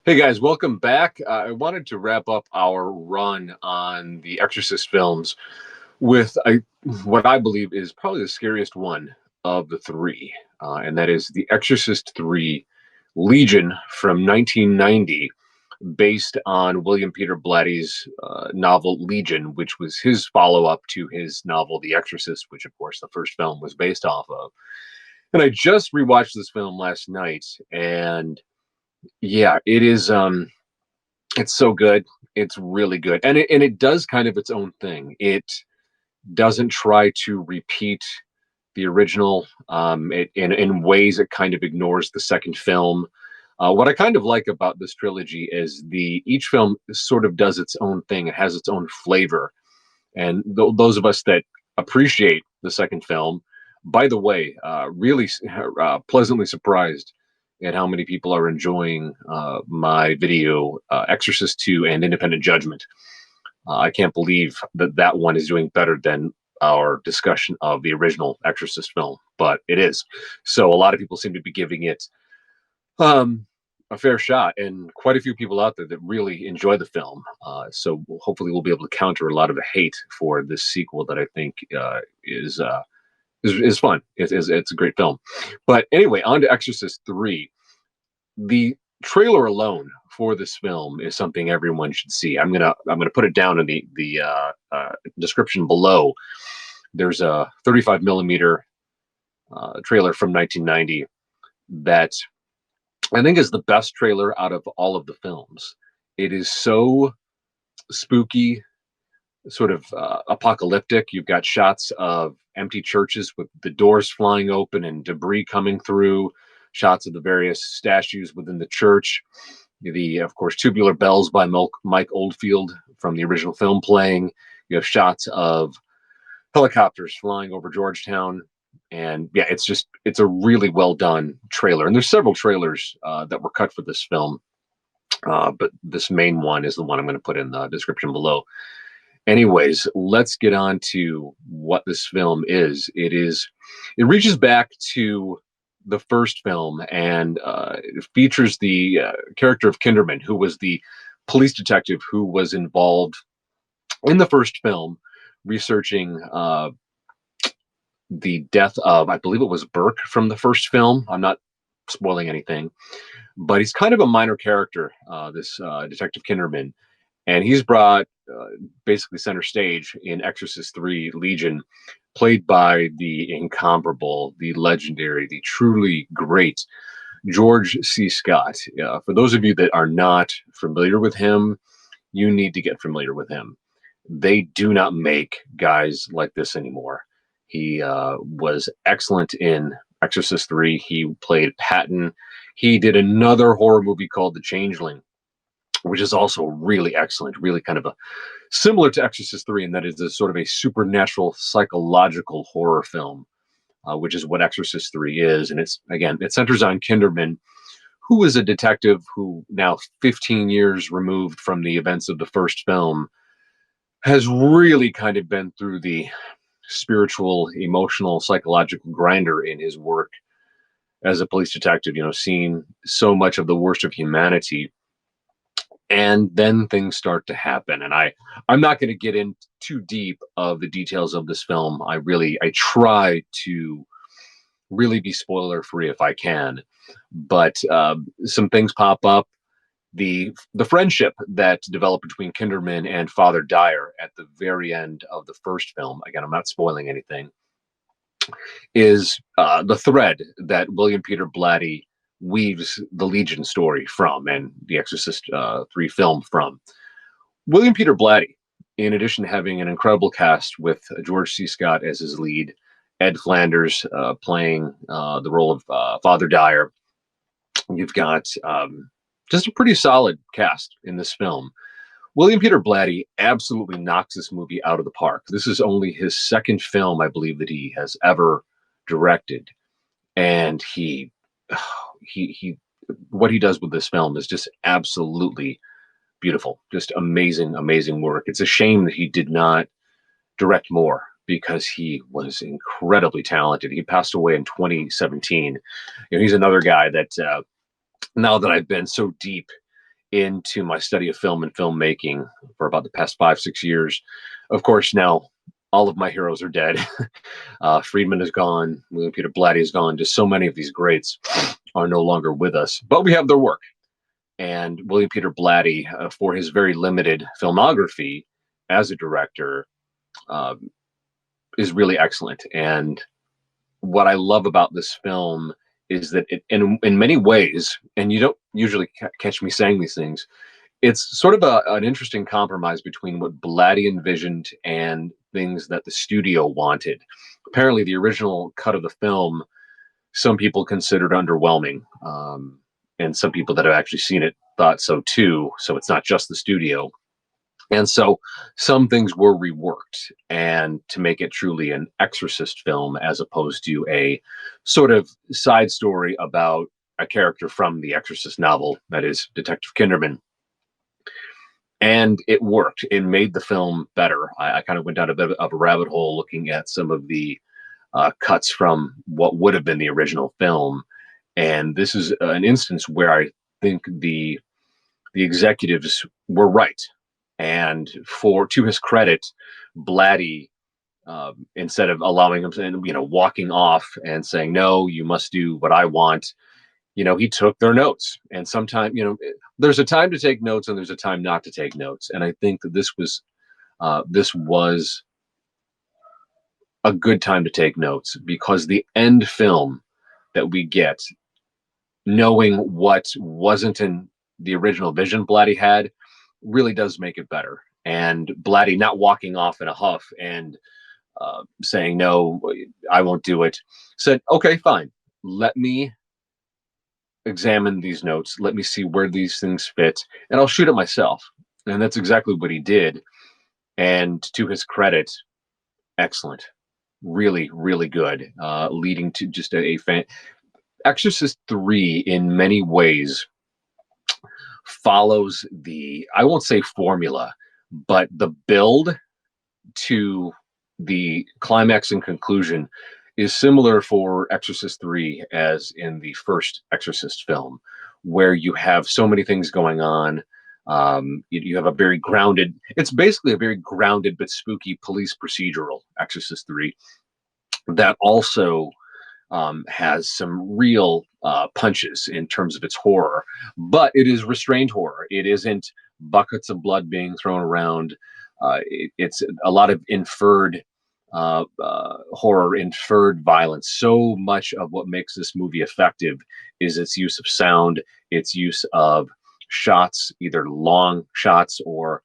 Hey guys, welcome back. I wanted to wrap up our run on the Exorcist films with what I believe is probably the scariest one of the three, and that is The Exorcist 3 Legion from 1990, based on William Peter Blatty's novel Legion, which was his follow up to his novel The Exorcist, which, of course, the first film was based off of. And I just rewatched this film last night, and yeah, it is. It's so good. It's really good, and it does kind of its own thing. It doesn't try to repeat the original. It in ways it kind of ignores the second film. What I kind of like about this trilogy is the each film sort of does its own thing. It has its own flavor, and those of us that appreciate the second film, by the way, really pleasantly surprised at how many people are enjoying my video, Exorcist 2 and Independent Judgment. I can't believe that that one is doing better than our discussion of the original Exorcist film, but it is. So a lot of people seem to be giving it um, a fair shot, and quite a few people out there that really enjoy the film. So hopefully we'll be able to counter a lot of the hate for this sequel that I think is fun. It's a great film. But anyway, on to Exorcist 3. The trailer alone for this film is something everyone should see. I'm gonna put it down in the description below. There's a 35 millimeter trailer from 1990 that I think is the best trailer out of all of the films. It is so spooky, sort of apocalyptic. You've got shots of empty churches with the doors flying open and debris coming through, shots of the various statues within the church. Of course, Tubular Bells by Mike Oldfield from the original film playing. You have shots of helicopters flying over Georgetown. And yeah, it's a really well done trailer. And there's several trailers that were cut for this film. But this main one is the one I'm going to put in the description below. Anyways, let's get on to what this film is. It reaches back to the first film, and it features the character of Kinderman, who was the police detective who was involved in the first film researching the death of, I believe it was Burke from the first film. I'm not spoiling anything, but he's kind of a minor character, this Detective Kinderman, and he's brought basically center stage in Exorcist 3 Legion, played by the incomparable, the legendary, the truly great George C. Scott. For those of you that are not familiar with him, you need to get familiar with him. They do not make guys like this anymore. He was excellent in Exorcist 3. He played Patton. He did another horror movie called The Changeling, which is also really excellent, really kind of a similar to Exorcist 3 in that it's a sort of a supernatural psychological horror film, which is what Exorcist 3 is. And it centers on Kinderman, who is a detective who, now 15 years removed from the events of the first film, has really kind of been through the spiritual, emotional, psychological grinder in his work as a police detective, seeing so much of the worst of humanity. And then things start to happen. And I'm not going to get in too deep of the details of this film. I try to really be spoiler free if I can. But some things pop up. The friendship that developed between Kinderman and Father Dyer at the very end of the first film, again, I'm not spoiling anything, is the thread that William Peter Blatty weaves the Legion story from, and the Exorcist 3 film from. William Peter Blatty, in addition to having an incredible cast with George C. Scott as his lead, Ed Flanders playing the role of Father Dyer, you've got just a pretty solid cast in this film. William Peter Blatty absolutely knocks this movie out of the park. This is only his second film, I believe, that he has ever directed, and he what he does with this film is just absolutely beautiful, just amazing, amazing work. It's a shame that he did not direct more because he was incredibly talented. He passed away in 2017. He's another guy that now that I've been so deep into my study of film and filmmaking for about the past 5, 6 years. Of course, now all of my heroes are dead. Friedman is gone. William Peter Blatty is gone. Just so many of these greats are no longer with us, but we have their work. And William Peter Blatty, for his very limited filmography as a director, uh, is really excellent. And what I love about this film is that in many ways, and you don't usually catch me saying these things, it's sort of an interesting compromise between what Blatty envisioned and things that the studio wanted. Apparently, the original cut of the film, some people considered underwhelming, and some people that have actually seen it thought so too. So it's not just the studio. And so some things were reworked and to make it truly an Exorcist film as opposed to a sort of side story about a character from the Exorcist novel, that is Detective Kinderman. And it worked. It made the film better. I kind of went down a bit of a rabbit hole looking at some of the cuts from what would have been the original film. And this is an instance where I think the executives were right. And for to his credit, Blatty, instead of allowing him, walking off and saying, "No, you must do what I want," he took their notes. And sometimes, there's a time to take notes and there's a time not to take notes. And I think that this was a good time to take notes because the end film that we get, knowing what wasn't in the original vision Blatty had, really does make it better. And Blatty not walking off in a huff and saying, "No, I won't do it," said, "Okay, fine. Let me examine these notes. Let me see where these things fit, and I'll shoot it myself." And that's exactly what he did. And to his credit, excellent. Really, really good. Leading to just a fan. Exorcist 3, in many ways, follows I won't say formula, but the build to the climax and conclusion is similar for Exorcist 3 as in the first Exorcist film, where you have so many things going on. You have a very grounded, it's basically a very grounded but spooky police procedural, Exorcist 3, that also has some real punches in terms of its horror, but it is restrained horror. It isn't buckets of blood being thrown around. It's a lot of inferred horror, inferred violence. So much of what makes this movie effective is its use of sound, its use of shots, either long shots or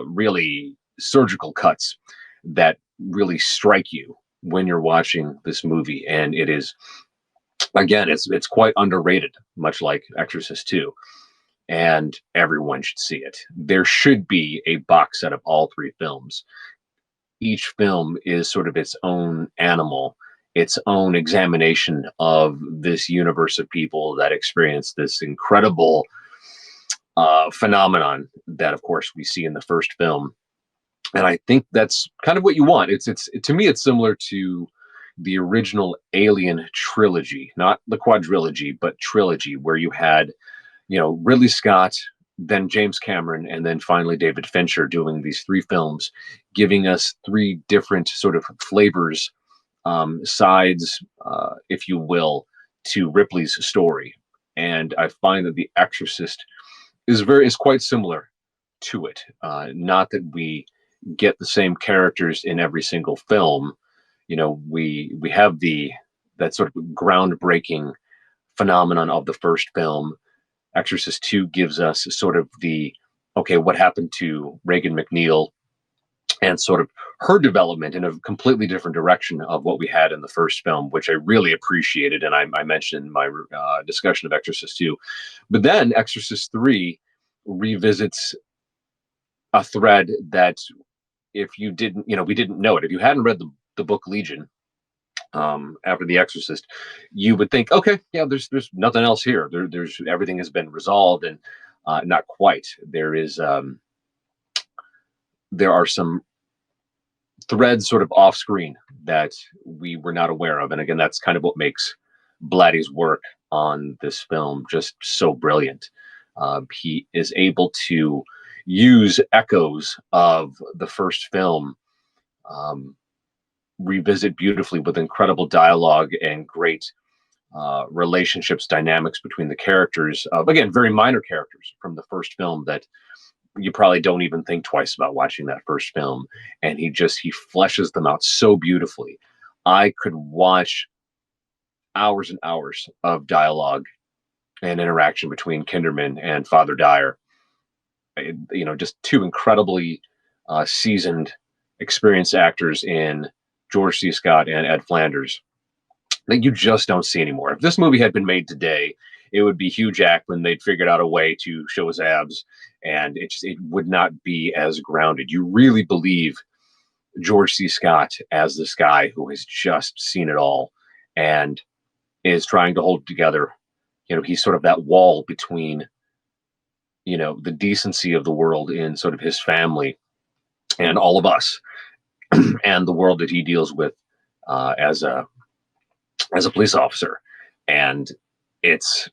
really surgical cuts that really strike you when you're watching this movie. And it is, again, it's quite underrated, much like Exorcist 2. And everyone should see it. There should be a box set of all three films. Each film is sort of its own animal, its own examination of this universe of people that experience this incredible phenomenon that, of course, we see in the first film. And I think that's kind of what you want. It's to me, it's similar to the original Alien trilogy, not the quadrilogy, but trilogy, where you had, Ridley Scott, then James Cameron, and then finally David Fincher doing these three films, giving us three different sort of flavors, sides, if you will, to Ripley's story. And I find that The Exorcist is quite similar to it. Not that we get the same characters in every single film. We have that sort of groundbreaking phenomenon of the first film. Exorcist 2 gives us sort of okay, what happened to Regan McNeil and sort of her development in a completely different direction of what we had in the first film, which I really appreciated. And I mentioned in my discussion of Exorcist 2. But then Exorcist 3 revisits a thread that, if you didn't, we didn't know it. If you hadn't read the book Legion, after The Exorcist, you would think, okay, yeah, there's nothing else here. There's everything has been resolved, and not quite. There are some threads sort of off screen that we were not aware of, and again, that's kind of what makes Blatty's work on this film just so brilliant. He is able to use echoes of the first film, um, revisit beautifully with incredible dialogue and great relationships, dynamics between the characters of, again, very minor characters from the first film that you probably don't even think twice about watching that first film. And he fleshes them out so beautifully. I could watch hours and hours of dialogue and interaction between Kinderman and Father Dyer. Just two incredibly seasoned, experienced actors in George C. Scott and Ed Flanders that you just don't see anymore. If this movie had been made today, it would be Hugh Jackman. They'd figured out a way to show his abs, and it would not be as grounded. You really believe George C. Scott as this guy who has just seen it all and is trying to hold it together. He's sort of that wall between, the decency of the world in sort of his family and all of us, and the world that he deals with as a police officer. And it's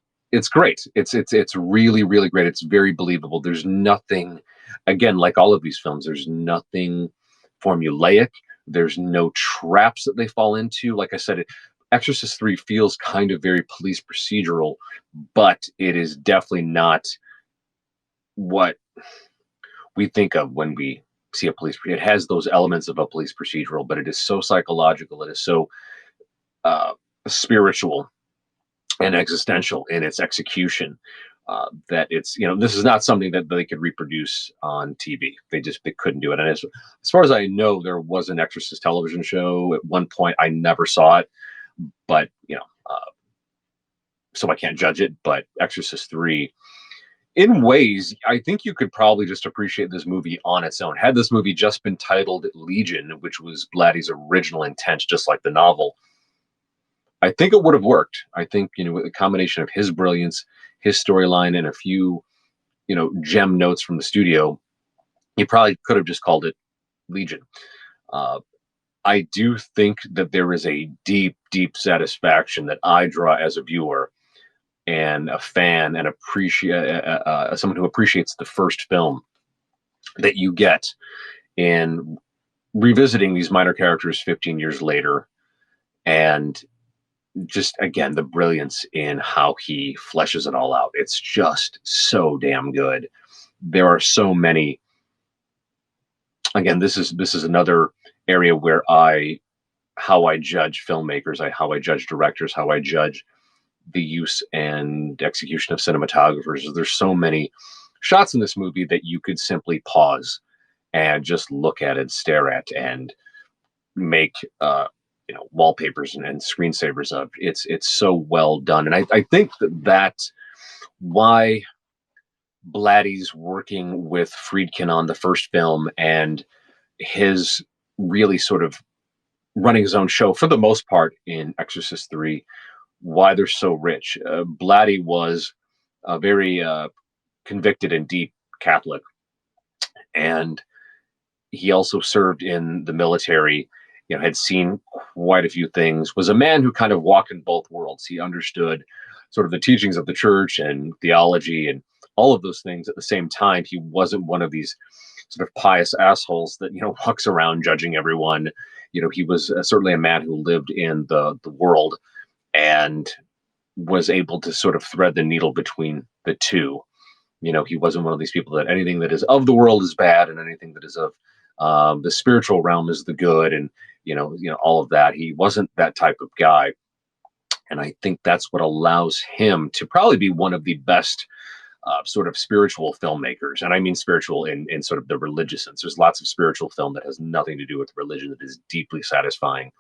great. It's really, really great. It's very believable. There's nothing, again, like all of these films, there's nothing formulaic. There's no traps that they fall into. Like I said, Exorcist 3 feels kind of very police procedural, but it is definitely not what we think of when we see a police. It has those elements of a police procedural, but it is so psychological. It is so uh, spiritual and existential in its execution, that this is not something that they could reproduce on TV. They couldn't do it. And as far as I know, there was an Exorcist television show at one point. I never saw it, but so I can't judge it. But Exorcist 3, in ways, I think you could probably just appreciate this movie on its own. Had this movie just been titled Legion, which was Blatty's original intent, just like the novel, I think it would have worked. I think, with a combination of his brilliance, his storyline, and a few, gem notes from the studio, he probably could have just called it Legion. Uh, I do think that there is a deep, deep satisfaction that I draw as a viewer and a fan and someone who appreciates the first film, that you get in revisiting these minor characters 15 years later, and just, again, the brilliance in how he fleshes it all out. It's just so damn good. There are so many. Again, this is another area where how I judge filmmakers, how I judge directors, how I judge the use and execution of cinematographers. There's so many shots in this movie that you could simply pause and just look at and stare at and make wallpapers and screensavers of. It's so well done. And I think that's why Blatty's working with Friedkin on the first film, and his really sort of running his own show for the most part in Exorcist 3, why they're so rich. Blatty was a very convicted and deep Catholic, and he also served in the military, had seen quite a few things, was a man who kind of walked in both worlds. He understood sort of the teachings of the church and theology and all of those things. At the same time, he wasn't one of these sort of pious assholes that, walks around judging everyone. He was certainly a man who lived in the world and was able to sort of thread the needle between the two. He wasn't one of these people that anything that is of the world is bad and anything that is of the spiritual realm is the good, and all of that. He wasn't that type of guy, and I think that's what allows him to probably be one of the best sort of spiritual filmmakers. And I mean spiritual in sort of the religious sense. There's lots of spiritual film that has nothing to do with religion that is deeply satisfying,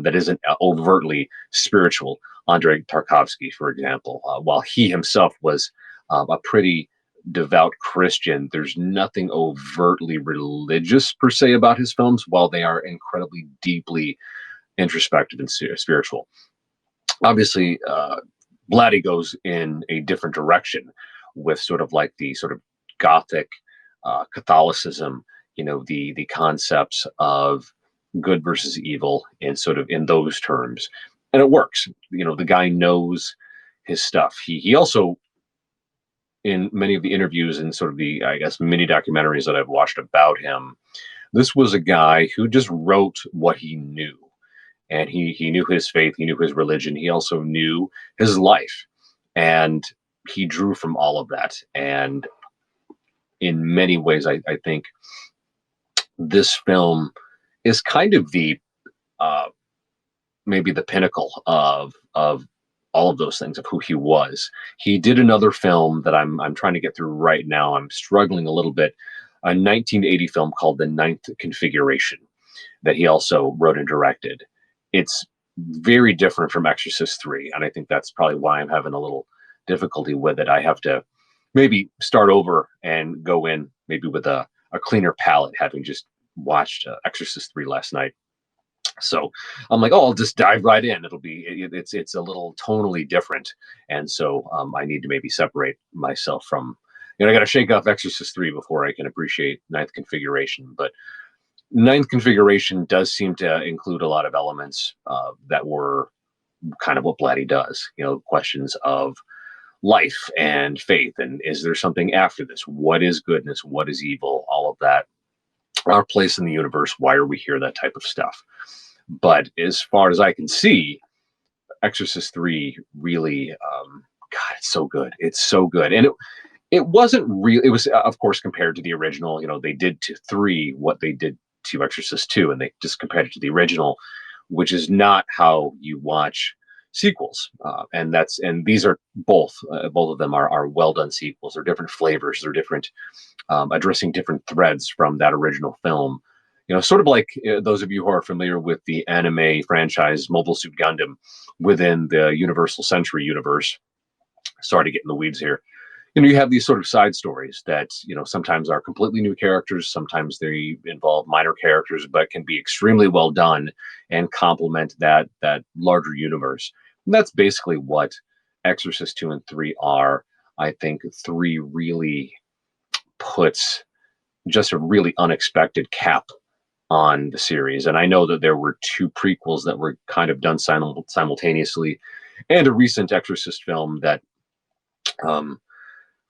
that isn't overtly spiritual. Andrei Tarkovsky, for example, while he himself was a pretty devout Christian, there's nothing overtly religious per se about his films, while they are incredibly deeply introspective and spiritual. Obviously, Blatty goes in a different direction with sort of like the sort of Gothic Catholicism, the concepts of good versus evil, and sort of in those terms, and it works. The guy knows his stuff. He also in many of the interviews and sort of the, I guess, mini documentaries that I've watched about him, this was a guy who just wrote what he knew. And he knew his faith, he knew his religion, he also knew his life. And he drew from all of that. And in many ways, I think this film is kind of the uh, maybe the pinnacle of all of those things of who he was. He did another film that I'm trying to get through right now. I'm struggling a little bit. A 1980 film called The Ninth Configuration that he also wrote and directed. It's very different from Exorcist 3, and I think that's probably why I'm having a little difficulty with it. I have to maybe start over and go in maybe with a cleaner palette, having just watched Exorcist 3 last night. So I'm like, oh, I'll just dive right in. It's a little tonally different, and so I need to maybe separate myself from. I got to shake off Exorcist 3 before I can appreciate Ninth Configuration. But Ninth Configuration does seem to include a lot of elements that were kind of what Blatty does. Questions of life and faith, and is there something after this? What is goodness? What is evil? All of that. Our place in the universe. Why are we here? That type of stuff. But as far as I can see, Exorcist 3 really, God, it's so good. It's so good. And it wasn't real. It was, of course, compared to the original. They did to 3 what they did to Exorcist 2, and they just compared it to the original, which is not how you watch sequels. And these are both of them are well done sequels. They're different flavors. They're different, addressing different threads from that original film. Sort of like those of you who are familiar with the anime franchise Mobile Suit Gundam within the Universal Century universe. Sorry to get in the weeds here. You have these sort of side stories that, sometimes are completely new characters. Sometimes they involve minor characters, but can be extremely well done and complement that larger universe. And that's basically what Exorcist 2 and 3 are. I think 3 really puts just a really unexpected cap on the series. And I know that there were 2 prequels that were kind of done simultaneously, and a recent Exorcist film that,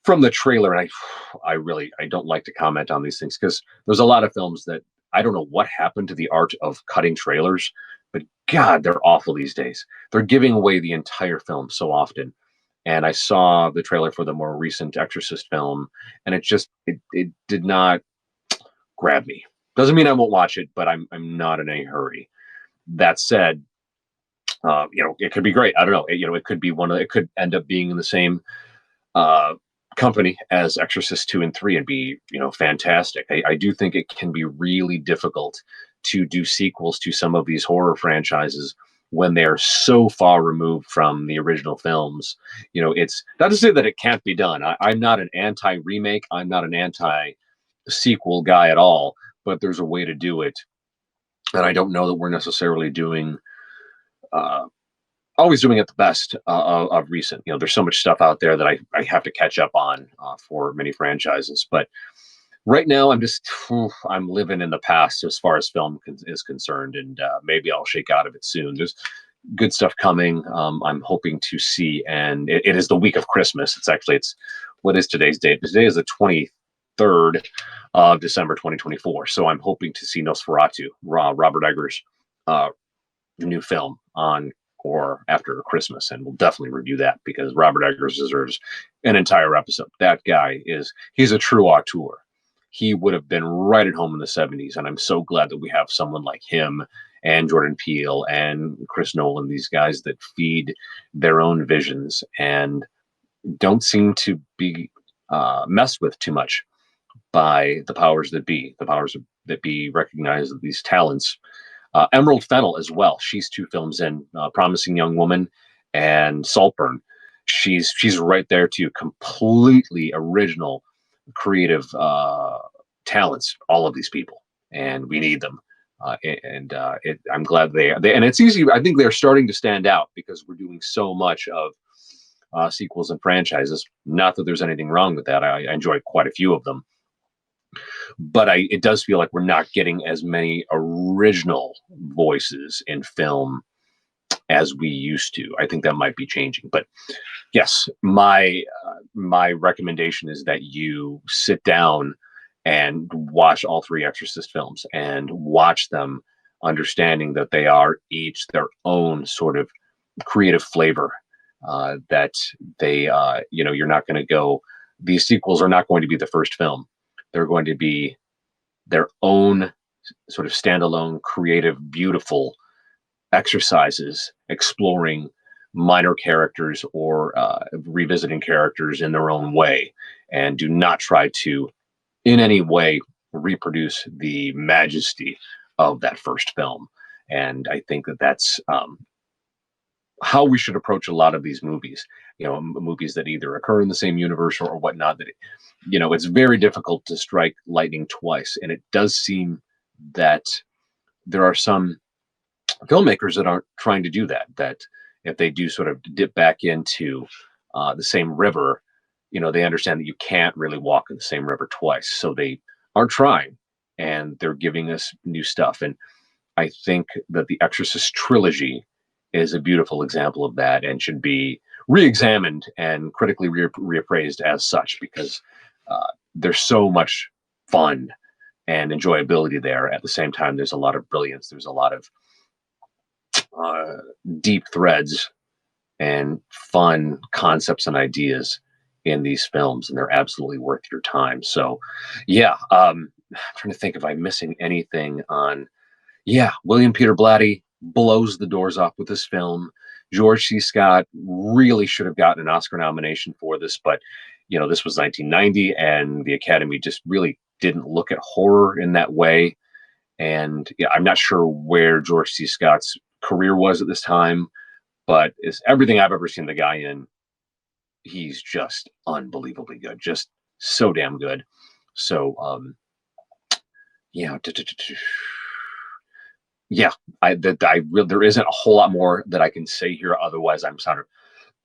from the trailer, and I don't like to comment on these things because there's a lot of films that I don't know what happened to the art of cutting trailers, but God, they're awful these days. They're giving away the entire film so often. And I saw the trailer for the more recent Exorcist film, and it did not grab me. Doesn't mean I won't watch it, but I'm not in any hurry. That said, it could be great. I don't know. It could be it could end up being in the same company as Exorcist 2 and 3 and be, fantastic. I do think it can be really difficult to do sequels to some of these horror franchises when they're so far removed from the original films. It's not to say that it can't be done. I'm not an anti-remake. I'm not an anti-sequel guy at all, but there's a way to do it. And I don't know that we're necessarily always doing it the best of recent. There's so much stuff out there that I have to catch up on for many franchises. But right now, I'm living in the past as far as film is concerned, and maybe I'll shake out of it soon. There's good stuff coming. I'm hoping to see, and it is the week of Christmas. It's what is today's date? Today is the 23rd of December 2024. So I'm hoping to see Nosferatu, Robert Eggers' new film on or after Christmas, and we'll definitely review that because Robert Eggers deserves an entire episode. That guy he's a true auteur. He would have been right at home in the 70s, and I'm so glad that we have someone like him and Jordan Peele and Chris Nolan, these guys that feed their own visions and don't seem to be messed with too much by the powers that be. The powers that be recognize these talents. Emerald Fennell as well. She's 2 films in, Promising Young Woman and Saltburn. She's right there too. Completely original, creative talents. All of these people, and we need them. I'm glad they and it's easy. I think they're starting to stand out because we're doing so much of sequels and franchises. Not that there's anything wrong with that. I enjoy quite a few of them. But it does feel like we're not getting as many original voices in film as we used to. I think that might be changing, but yes, my recommendation is that you sit down and watch all three Exorcist films and watch them, understanding that they are each their own sort of creative flavor. That they, you're not going to go. These sequels are not going to be the first film. They're going to be their own sort of standalone, creative, beautiful exercises exploring minor characters or revisiting characters in their own way, and do not try to in any way reproduce the majesty of that first film. And I think that that's how we should approach a lot of these movies. Movies that either occur in the same universe or whatnot. That it's very difficult to strike lightning twice, and it does seem that there are some filmmakers that aren't trying to do that. That if they do sort of dip back into the same river, they understand that you can't really walk in the same river twice. So they aren't trying, and they're giving us new stuff. And I think that the Exorcist trilogy is a beautiful example of that, and should be re-examined and critically reappraised as such, because there's so much fun and enjoyability there. At the same time, there's a lot of brilliance. There's a lot of uh, deep threads and fun concepts and ideas in these films, and they're absolutely worth your time. So, yeah, I'm trying to think if I'm missing anything on. Yeah, William Peter Blatty blows the doors off with this film. George C. Scott really should have gotten an Oscar nomination for this, but this was 1990, and the Academy just really didn't look at horror in that way. And yeah, I'm not sure where George C. Scott's career was at this time, but it's everything I've ever seen the guy in. He's just unbelievably good, just so damn good. So, yeah, yeah, there isn't a whole lot more that I can say here. Otherwise, I'm sort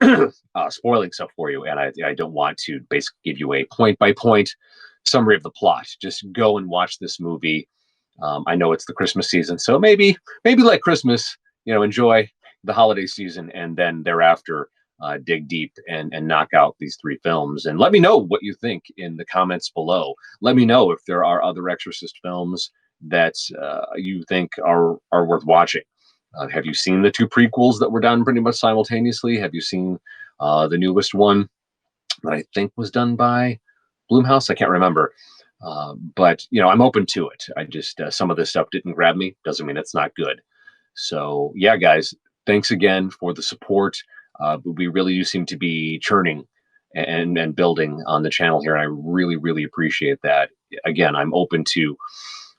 of spoiling stuff for you, and I don't want to basically give you a point by point summary of the plot. Just go and watch this movie. I know it's the Christmas season, so maybe like Christmas, enjoy the holiday season, and then thereafter dig deep and knock out these three films. And let me know what you think in the comments below. Let me know if there are other Exorcist films that you think are worth watching. Have you seen the two prequels that were done pretty much simultaneously? Have you seen the newest one that I think was done by Bloomhouse? I can't remember. But I'm open to it. I just some of this stuff didn't grab me. Doesn't mean it's not good. So yeah, guys, thanks again for the support. We really do seem to be churning and building on the channel here, and I really appreciate that. Again, I'm open to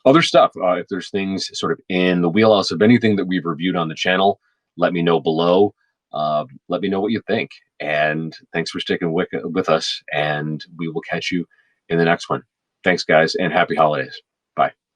other stuff. If there's things sort of in the wheelhouse of anything that we've reviewed on the channel, let me know below. Let me know what you think. And thanks for sticking with us. And we will catch you in the next one. Thanks, guys, and happy holidays.